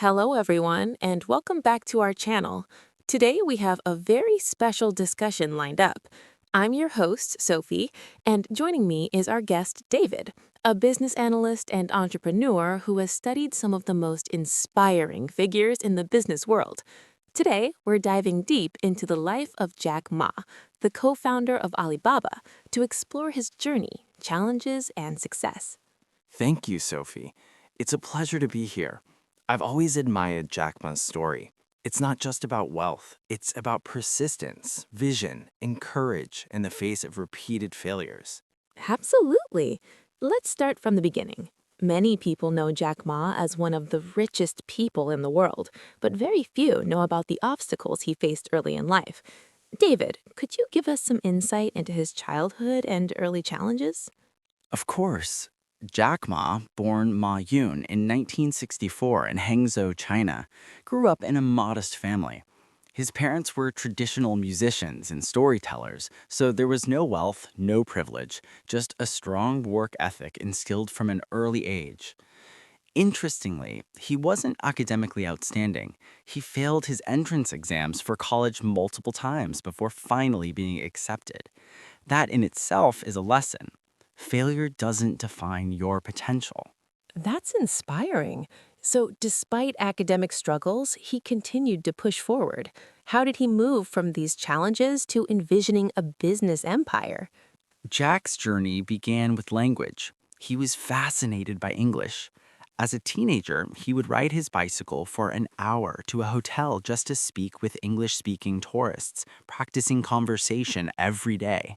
Hello, everyone, and welcome back to our channel. Today, we have a very special discussion lined up. I'm your host, Sophie, and joining me is our guest, David, a business analyst and entrepreneur who has studied some of the most inspiring figures in the business world. Today, we're diving deep into the life of Jack Ma, the co-founder of Alibaba, to explore his journey, challenges, and success. Thank you, Sophie. It's a pleasure to be here. I've always admired Jack Ma's story. It's not just about wealth, it's about persistence, vision, and courage in the face of repeated failures. Absolutely. Let's start from the beginning. Many people know Jack Ma as one of the richest people in the world, but very few know about the obstacles he faced early in life. David, could you give us some insight into his childhood and early challenges? Of course, Jack Ma, born Ma Yun in 1964 in Hangzhou, China, grew up in a modest family. His parents were traditional musicians and storytellers, so there was no wealth, no privilege, just a strong work ethic instilled from an early age. Interestingly, he wasn't academically outstanding. He failed his entrance exams for college multiple times before finally being accepted. That in itself is a lesson. Failure doesn't define your potential. That's inspiring. So, despite academic struggles, he continued to push forward. How did he move from these challenges to envisioning a business empire? Jack's journey began with language. He was fascinated by English. As a teenager, he would ride his bicycle for an hour to a hotel just to speak with English speaking tourists, practicing conversation every day.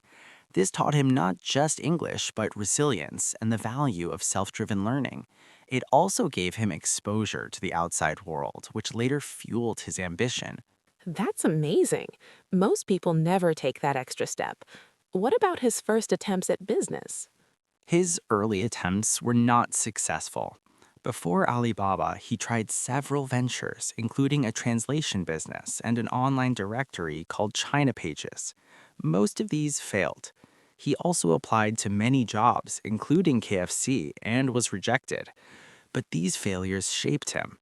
This taught him not just English, but resilience and the value of self driven learning. It also gave him exposure to the outside world, which later fueled his ambition. That's amazing. Most people never take that extra step. What about his first attempts at business? His early attempts were not successful. Before Alibaba, he tried several ventures, including a translation business and an online directory called China Pages. Most of these failed. He also applied to many jobs, including KFC, and was rejected. But these failures shaped him.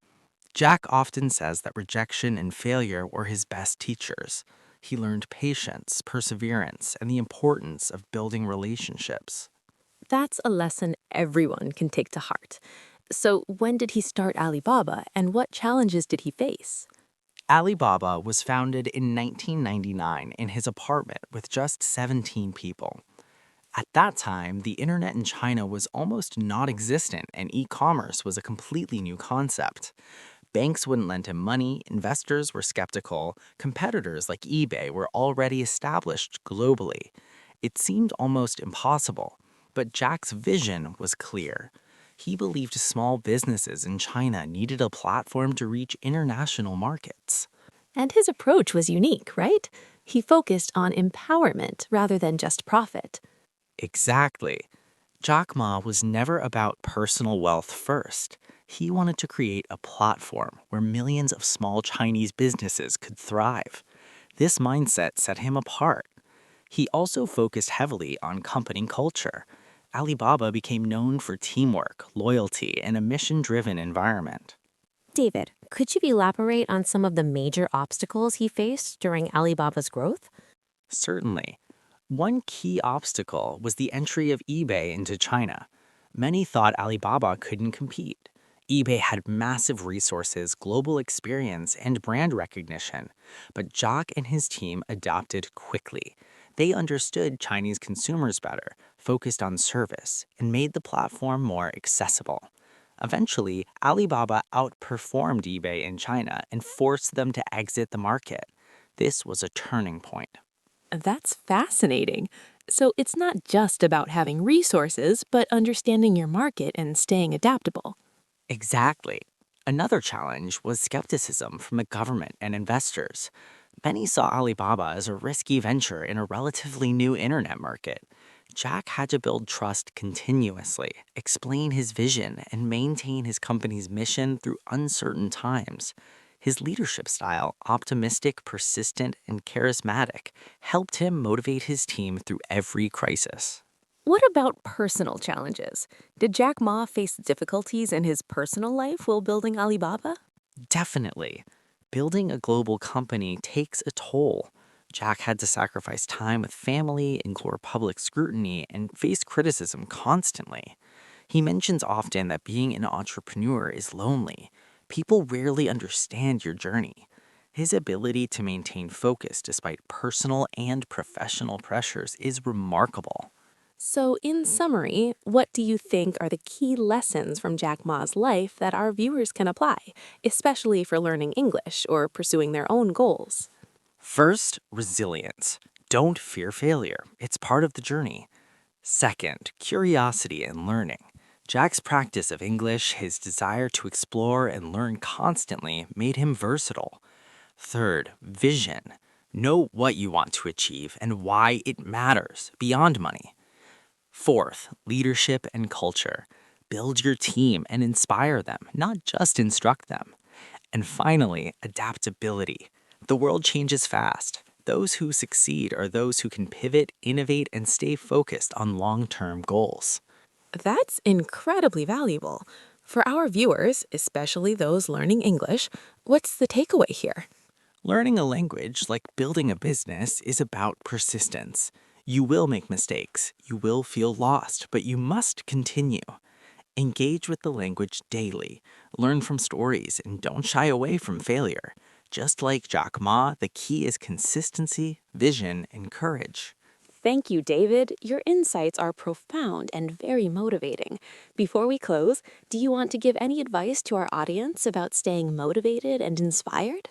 Jack often says that rejection and failure were his best teachers. He learned patience, perseverance, and the importance of building relationships. That's a lesson everyone can take to heart. So, when did he start Alibaba and what challenges did he face? Alibaba was founded in 1999 in his apartment with just 17 people. At that time, the internet in China was almost non existent and e commerce was a completely new concept. Banks wouldn't lend him money, investors were skeptical, competitors like eBay were already established globally. It seemed almost impossible, but Jack's vision was clear. He believed small businesses in China needed a platform to reach international markets. And his approach was unique, right? He focused on empowerment rather than just profit. Exactly. Jack Ma was never about personal wealth first. He wanted to create a platform where millions of small Chinese businesses could thrive. This mindset set him apart. He also focused heavily on company culture. Alibaba became known for teamwork, loyalty, and a mission driven environment. David, could you elaborate on some of the major obstacles he faced during Alibaba's growth? Certainly. One key obstacle was the entry of eBay into China. Many thought Alibaba couldn't compete. eBay had massive resources, global experience, and brand recognition, but Jack and his team adapted quickly. They understood Chinese consumers better, focused on service, and made the platform more accessible. Eventually, Alibaba outperformed eBay in China and forced them to exit the market. This was a turning point. That's fascinating. So, it's not just about having resources, but understanding your market and staying adaptable. Exactly. Another challenge was skepticism from the government and investors. Many saw Alibaba as a risky venture in a relatively new internet market. Jack had to build trust continuously, explain his vision, and maintain his company's mission through uncertain times. His leadership style, optimistic, persistent, and charismatic, helped him motivate his team through every crisis. What about personal challenges? Did Jack Ma face difficulties in his personal life while building Alibaba? Definitely. Building a global company takes a toll. Jack had to sacrifice time with family, endure public scrutiny, and face criticism constantly. He mentions often that being an entrepreneur is lonely. People rarely understand your journey. His ability to maintain focus despite personal and professional pressures is remarkable. So, in summary, what do you think are the key lessons from Jack Ma's life that our viewers can apply, especially for learning English or pursuing their own goals? First, resilience. Don't fear failure, it's part of the journey. Second, curiosity and learning. Jack's practice of English, his desire to explore and learn constantly, made him versatile. Third, vision. Know what you want to achieve and why it matters beyond money. Fourth, leadership and culture. Build your team and inspire them, not just instruct them. And finally, adaptability. The world changes fast. Those who succeed are those who can pivot, innovate, and stay focused on long term goals. That's incredibly valuable. For our viewers, especially those learning English, what's the takeaway here? Learning a language, like building a business, is about persistence. You will make mistakes, you will feel lost, but you must continue. Engage with the language daily, learn from stories, and don't shy away from failure. Just like Jack Ma, the key is consistency, vision, and courage. Thank you, David. Your insights are profound and very motivating. Before we close, do you want to give any advice to our audience about staying motivated and inspired?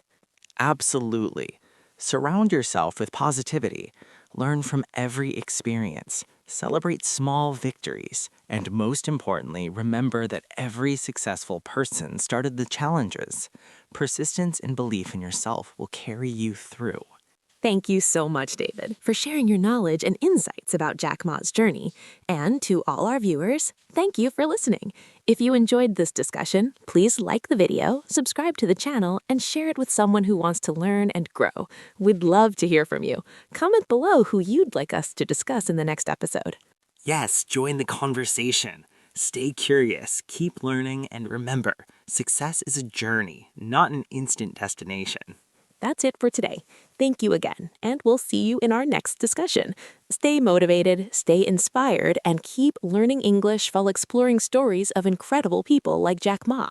Absolutely. Surround yourself with positivity. Learn from every experience. Celebrate small victories. And most importantly, remember that every successful person started the challenges. Persistence and belief in yourself will carry you through. Thank you so much, David, for sharing your knowledge and insights about Jack Ma's journey. And to all our viewers, thank you for listening. If you enjoyed this discussion, please like the video, subscribe to the channel, and share it with someone who wants to learn and grow. We'd love to hear from you. Comment below who you'd like us to discuss in the next episode. Yes, join the conversation. Stay curious, keep learning, and remember, success is a journey, not an instant destination. That's it for today. Thank you again, and we'll see you in our next discussion. Stay motivated, stay inspired, and keep learning English while exploring stories of incredible people like Jack Ma.